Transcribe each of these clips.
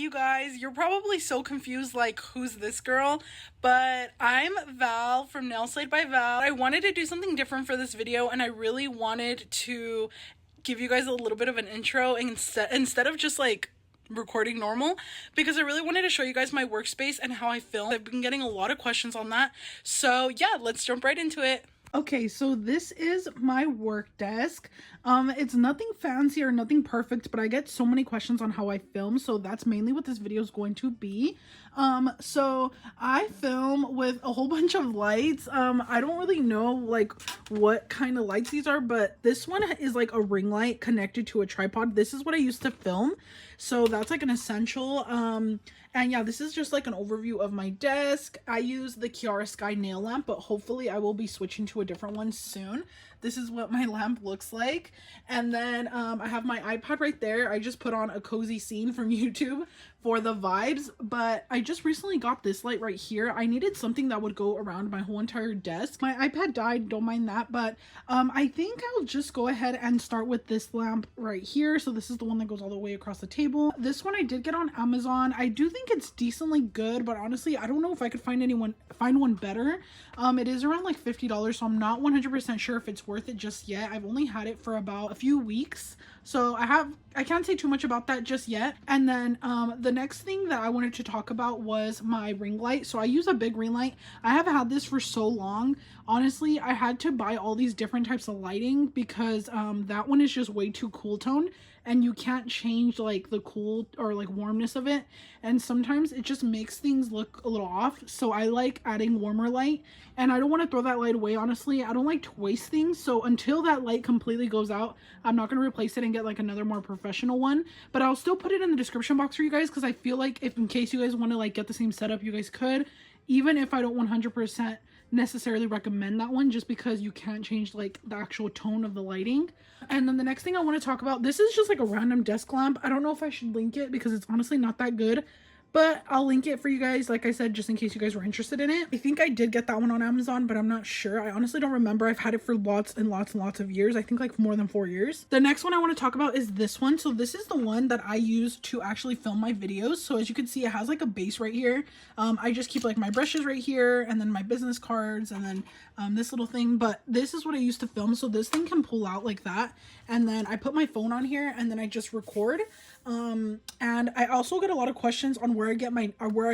you guys. You're probably so confused, like, who's this girl? But I'm Val from Nail Slate by Val. I wanted to do something different for this video, and I really wanted to give you guys a little bit of an intro instead of just like recording normal, because I really wanted to show you guys my workspace and how I film. I've been getting a lot of questions on that, so yeah, let's jump right into it. Okay, so this is my work desk. It's nothing fancy or nothing perfect, but I get so many questions on how I film, so that's mainly what this video is going to be. So I film with a whole bunch of lights. I don't really know like what kind of lights these are, but this one is like a ring light connected to a tripod. This is what I used to film, so that's like an essential. And yeah, this is just like an overview of my desk. I use the Kiara Sky nail lamp, but hopefully I will be switching to a different one soon. This is what my lamp looks like. And then I have my iPad right there. I just put on a cozy scene from YouTube for the vibes, but I just recently got this light right here. I needed something that would go around my whole entire desk. My iPad died, don't mind that, but I think I'll just go ahead and start with this lamp right here. So this is the one that goes all the way across the table. This one I did get on Amazon. I do think it's decently good, but honestly I don't know if I could find one better. It is around like $50, so I'm not 100% sure if it's worth it just yet. I've only had it for about a few weeks, so I can't say too much about that just yet. And then the next thing that I wanted to talk about was my ring light. So I use a big ring light. I have had this for so long. Honestly, I had to buy all these different types of lighting because that one is just way too cool tone, and you can't change like the cool or like warmness of it, and sometimes it just makes things look a little off. So I like adding warmer light, and I don't want to throw that light away. Honestly, I don't like to waste things, so until that light completely goes out, I'm not going to replace it and get like another more professional one. But I'll still put it in the description box for you guys, because I feel like if in case you guys want to like get the same setup, you guys could, even if I don't 100% necessarily recommend that one, just because you can't change like the actual tone of the lighting. And then the next thing I want to talk about, this is just like a random desk lamp. I don't know if I should link it because it's honestly not that good, but I'll link it for you guys, like I said, just in case you guys were interested in it. I think I did get that one on Amazon, but I'm not sure. I honestly don't remember. I've had it for lots and lots and lots of years. I think like more than 4 years. The next one I want to talk about is this one. So this is the one that I use to actually film my videos. So as you can see, it has like a base right here. I just keep like my brushes right here, and then my business cards, and then this little thing. But this is what I used to film. So this thing can pull out like that, and then I put my phone on here, and then I just record. And I also get a lot of questions on where I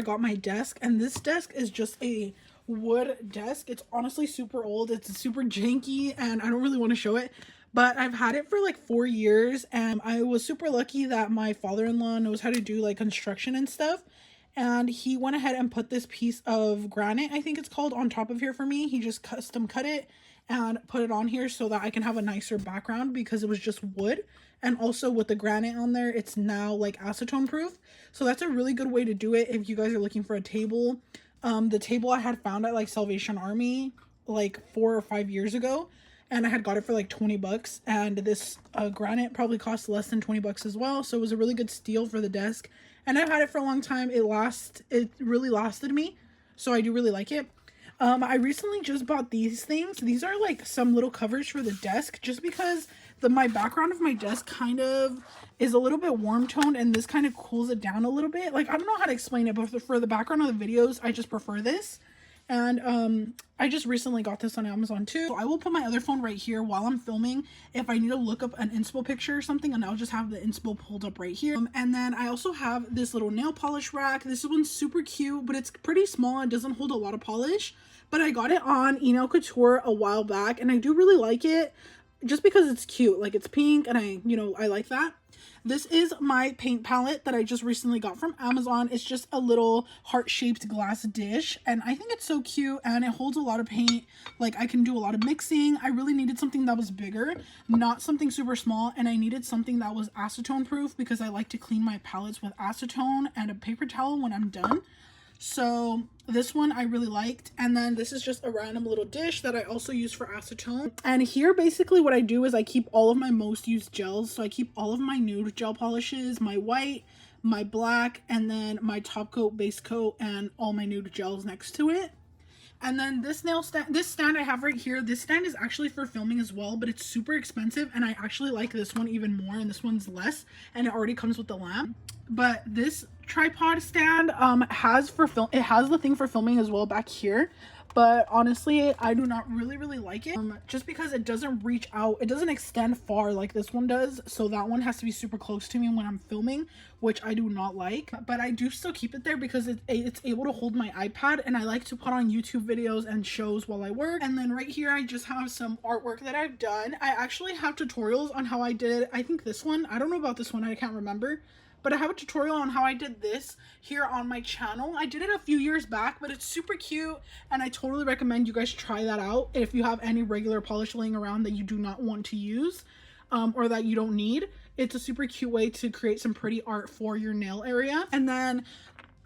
got my desk, and this desk is just a wood desk. It's honestly super old. It's super janky, and I don't really want to show it, but I've had it for like 4 years, and I was super lucky that my father-in-law knows how to do like construction and stuff, and he went ahead and put this piece of granite, I think it's called, on top of here for me. He just custom cut it and put it on here so that I can have a nicer background, because it was just wood. And also with the granite on there, it's now like acetone proof, so that's a really good way to do it if you guys are looking for a table. The table I had found at like Salvation Army like 4 or 5 years ago, and I had got it for like 20 bucks, and this granite probably cost less than 20 bucks as well, so it was a really good steal for the desk. And I've had it for a long time. It really lasted me, so I do really like it. I recently just bought these things. These are like some little covers for the desk, just because my background of my desk kind of is a little bit warm toned, and this kind of cools it down a little bit. Like, I don't know how to explain it, but for the background of the videos, I just prefer this. And I just recently got this on Amazon too. So I will put my other phone right here while I'm filming if I need to look up an inspo picture or something, and I'll just have the inspo pulled up right here. And then I also have this little nail polish rack. This one's super cute, but it's pretty small. It doesn't hold a lot of polish, but I got it on Nail Couture a while back, and I do really like it just because it's cute. Like, it's pink, and I like that. This is my paint palette that I just recently got from Amazon. It's just a little heart-shaped glass dish, and I think it's so cute, and it holds a lot of paint. Like, I can do a lot of mixing. I really needed something that was bigger, not something super small, and I needed something that was acetone proof because I like to clean my palettes with acetone and a paper towel when I'm done. So this one I really liked. And then this is just a random little dish that I also use for acetone. And here basically what I do is I keep all of my most used gels. So I keep all of my nude gel polishes, my white, my black, and then my top coat, base coat, and all my nude gels next to it. And then this stand I have right here, this stand is actually for filming as well, but it's super expensive, and I actually like this one even more, and this one's less, and it already comes with the lamp. But this tripod stand has the thing for filming as well back here. But honestly, I do not really like it, just because it doesn't reach out, it doesn't extend far like this one does, so that one has to be super close to me when I'm filming, which I do not like. But I do still keep it there because it's able to hold my iPad, and I like to put on YouTube videos and shows while I work. And then right here I just have some artwork that I've done. I actually have tutorials on how I did, I think this one, I don't know about this one, I can't remember, but I have a tutorial on how I did this here on my channel. I did it a few years back, but it's super cute, and I totally recommend you guys try that out if you have any regular polish laying around that you do not want to use, or that you don't need. It's a super cute way to create some pretty art for your nail area. And then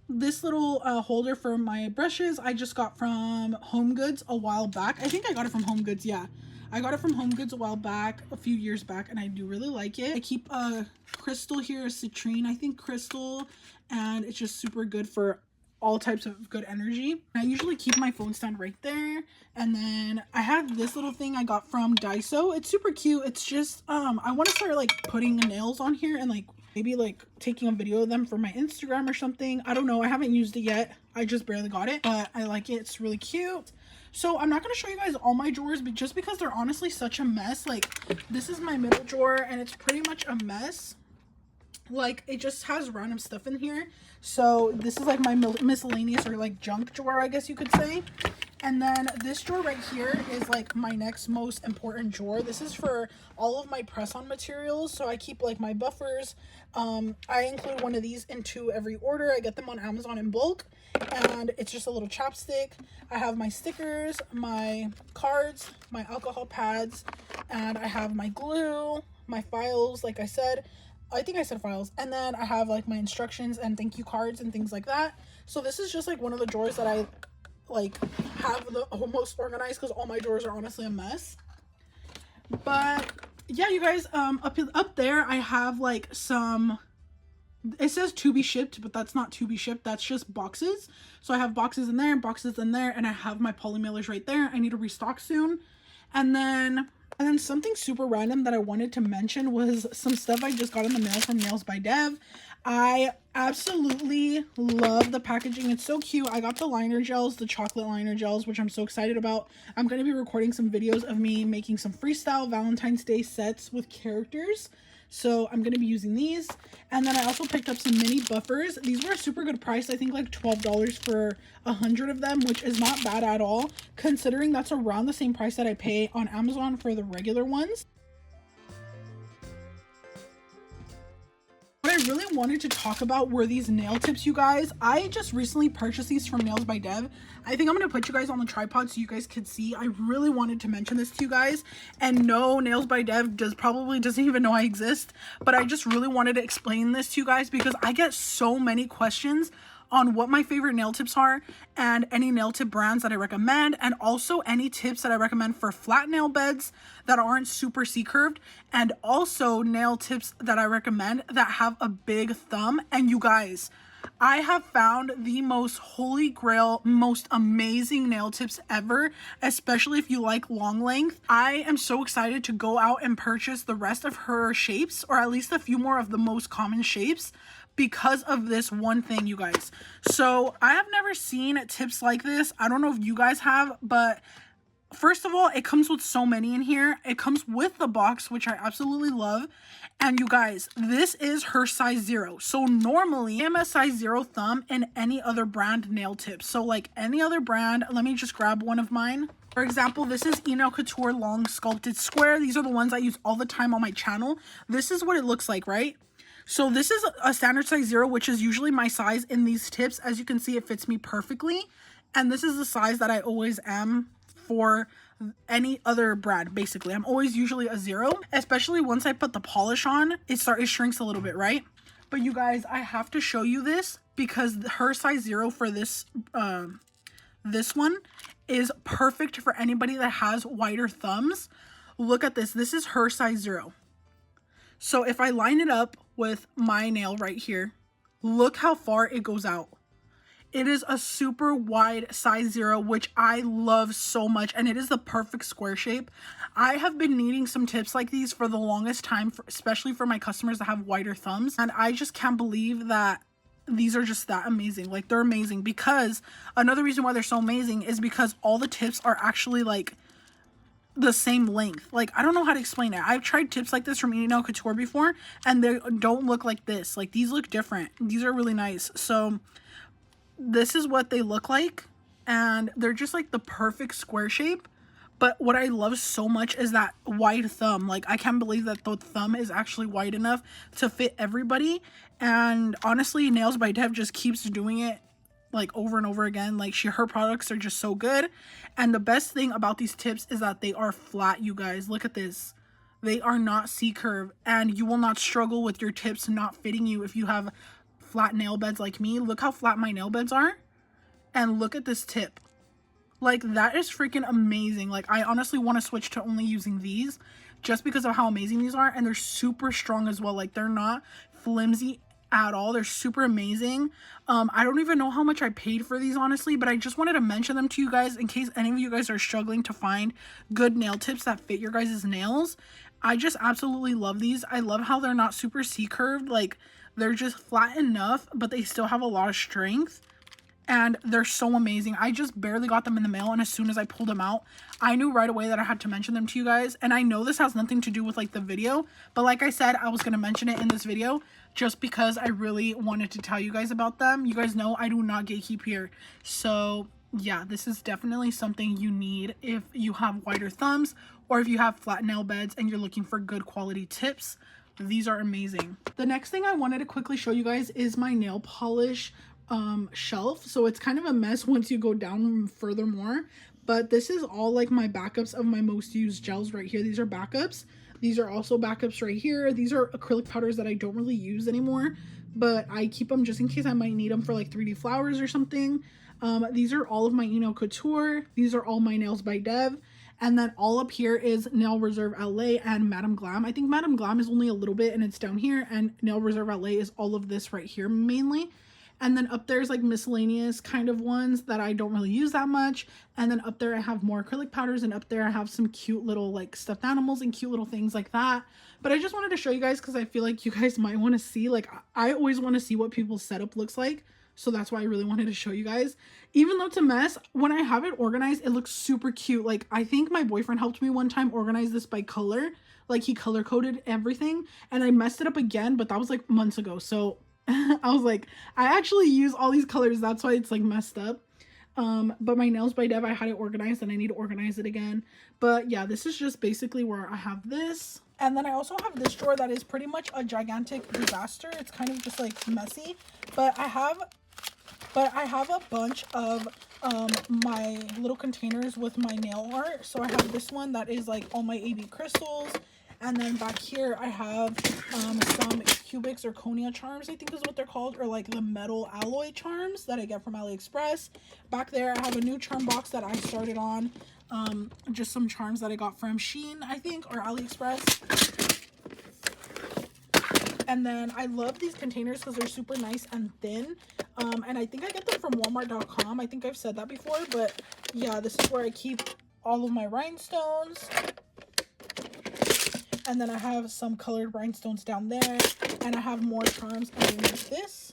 this little holder for my brushes I just got from Home Goods a while back. I think I got it from Home Goods, yeah. I got it from Home Goods a while back, a few years back, and I do really like it. I keep a crystal here, a citrine, I think crystal, and it's just super good for all types of good energy. I usually keep my phone stand right there. And then I have this little thing I got from Daiso. It's super cute. It's just I want to start like putting nails on here and like maybe like taking a video of them for my Instagram or something. I don't know, I haven't used it yet, I just barely got it, but I like it. It's really cute. So I'm not going to show you guys all my drawers, but just because they're honestly such a mess. Like, this is my middle drawer, and it's pretty much a mess. Like, it just has random stuff in here. So this is like my miscellaneous or like junk drawer, I guess you could say. And then this drawer right here is like my next most important drawer. This is for all of my press-on materials. So I keep like my buffers. I include one of these into every order. I get them on Amazon in bulk. And it's just a little chapstick. I have my stickers, my cards, my alcohol pads, and I have my glue, my files, like I said. I think I said files. And then I have like my instructions and thank you cards and things like that. So this is just like one of the drawers that I like have the most organized, because all my drawers are honestly a mess. But yeah, you guys, up there I have like some, it says to be shipped, but that's not to be shipped, that's just boxes. So I have boxes in there and boxes in there, and I have my poly mailers right there. I need to restock soon. And then something super random that I wanted to mention was some stuff I just got in the mail from Nails by Dev. I absolutely love the packaging. It's so cute. I got the liner gels, the chocolate liner gels, which I'm so excited about. I'm going to be recording some videos of me making some freestyle Valentine's Day sets with characters. So I'm going to be using these. And then I also picked up some mini buffers. These were a super good price. I think like $12 for 100 of them, which is not bad at all, considering that's around the same price that I pay on Amazon for the regular ones. What I really wanted to talk about were these nail tips, you guys. I just recently purchased these from Nails by Dev. I think I'm going to put you guys on the tripod so you guys could see. I really wanted to mention this to you guys. And no, Nails by Dev probably doesn't even know I exist. But I just really wanted to explain this to you guys because I get so many questions on what my favorite nail tips are and any nail tip brands that I recommend, and also any tips that I recommend for flat nail beds that aren't super C-curved, and also nail tips that I recommend that have a big thumb. And you guys, I have found the most holy grail, most amazing nail tips ever, especially if you like long length. I am so excited to go out and purchase the rest of her shapes, or at least a few more of the most common shapes, because of this one thing, you guys. So I have never seen tips like this. I don't know if you guys have, but first of all, it comes with so many in here. It comes with the box, which I absolutely love. And you guys, this is her size 0. So normally I am a size 0 thumb in any other brand nail tips. So like any other brand, let me just grab one of mine. For example, this is Nail Couture Long Sculpted Square. These are the ones I use all the time on my channel. This is what it looks like, right? So this is a standard size 0, which is usually my size in these tips. As you can see, it fits me perfectly. And this is the size that I always am for any other brand, basically. I'm always usually a 0, especially once I put the polish on, it shrinks a little bit, right? But you guys, I have to show you this because her size 0 for this one is perfect for anybody that has wider thumbs. Look at this. This is her size 0. So if I line it up with my nail right here, look how far it goes out. it is a super wide size 0, which I love so much, and it is the perfect square shape. I have been needing some tips like these for the longest time, especially for my customers that have wider thumbs, and I just can't believe that these are just that amazing. Like, they're amazing, because another reason why they're so amazing is because all the tips are actually like the same length. Like, I don't know how to explain it. I've tried tips like this from Nail Couture before, and they don't look like this. Like, these look different. These are really nice. So this is what they look like, and they're just like the perfect square shape. But what I love so much is that wide thumb. Like, I can't believe that the thumb is actually wide enough to fit everybody. And honestly, Nails by Dev just keeps doing it like over and over again. Like, her products are just so good. And the best thing about these tips is that they are flat, you guys. Look at this. They are not C-curve, and you will not struggle with your tips not fitting you if you have flat nail beds like me. Look how flat my nail beds are, and look at this tip. Like, that is freaking amazing. Like, I honestly want to switch to only using these just because of how amazing these are. And they're super strong as well. Like, they're not flimsy at all. They're super amazing. I don't even know how much I paid for these, honestly, but I just wanted to mention them to you guys in case any of you guys are struggling to find good nail tips that fit your guys' nails. I just absolutely love these. I love how they're not super C-curved. Like, they're just flat enough, but they still have a lot of strength. And they're so amazing. I just barely got them in the mail, and as soon as I pulled them out, I knew right away that I had to mention them to you guys. And I know this has nothing to do with like the video, but like I said, I was going to mention it in this video just because I really wanted to tell you guys about them. You guys know I do not gatekeep here. So yeah, this is definitely something you need if you have wider thumbs or if you have flat nail beds and you're looking for good quality tips. These are amazing. The next thing I wanted to quickly show you guys is my nail polish shelf. So it's kind of a mess once you go down furthermore, but this is all like my backups of my most used gels right here. These are backups. These are also backups right here. These are acrylic powders that I don't really use anymore, but I keep them just in case I might need them for like 3D flowers or something. These are all of my Nail Couture. These are all my Nails by Dev. And then all up here is Nail Reserve LA and Madame Glam. I think Madame Glam is only a little bit and it's down here, and Nail Reserve LA is all of this right here mainly. And then up there's like miscellaneous kind of ones that I don't really use that much. And then up there I have more acrylic powders, and up there I have some cute little like stuffed animals and cute little things like that. But I just wanted to show you guys because I feel like you guys might want to see, like, I always want to see what people's setup looks like. So that's why I really wanted to show you guys. Even though it's a mess, when I have it organized, it looks super cute. Like, I think my boyfriend helped me one time organize this by color. Like, he color coded everything, and I messed it up again, but that was like months ago. So I was like, I actually use all these colors. That's why it's like messed up. But my Nails by Dev, I had it organized and I need to organize it again. But yeah, this is just basically where I have this. And then I also have this drawer that is pretty much a gigantic disaster. It's kind of just like messy, but I have a bunch of my little containers with my nail art. So I have this one that is like all my AB crystals. And then back here I have some cubics or conia charms, I think is what they're called, or like the metal alloy charms that I get from AliExpress. Back there I have a new charm box that I started on, just some charms that I got from Shein, I think, or AliExpress. And then I love these containers because they're super nice and thin, and I think I get them from walmart.com. I think I've said that before, but yeah, this is where I keep all of my rhinestones. And then I have some colored rhinestones down there, and I have more charms underneath this.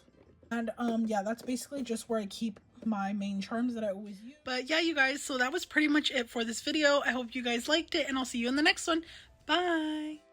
And yeah, that's basically just where I keep my main charms that I always use. But yeah, you guys, so that was pretty much it for this video. I hope you guys liked it, and I'll see you in the next one. Bye!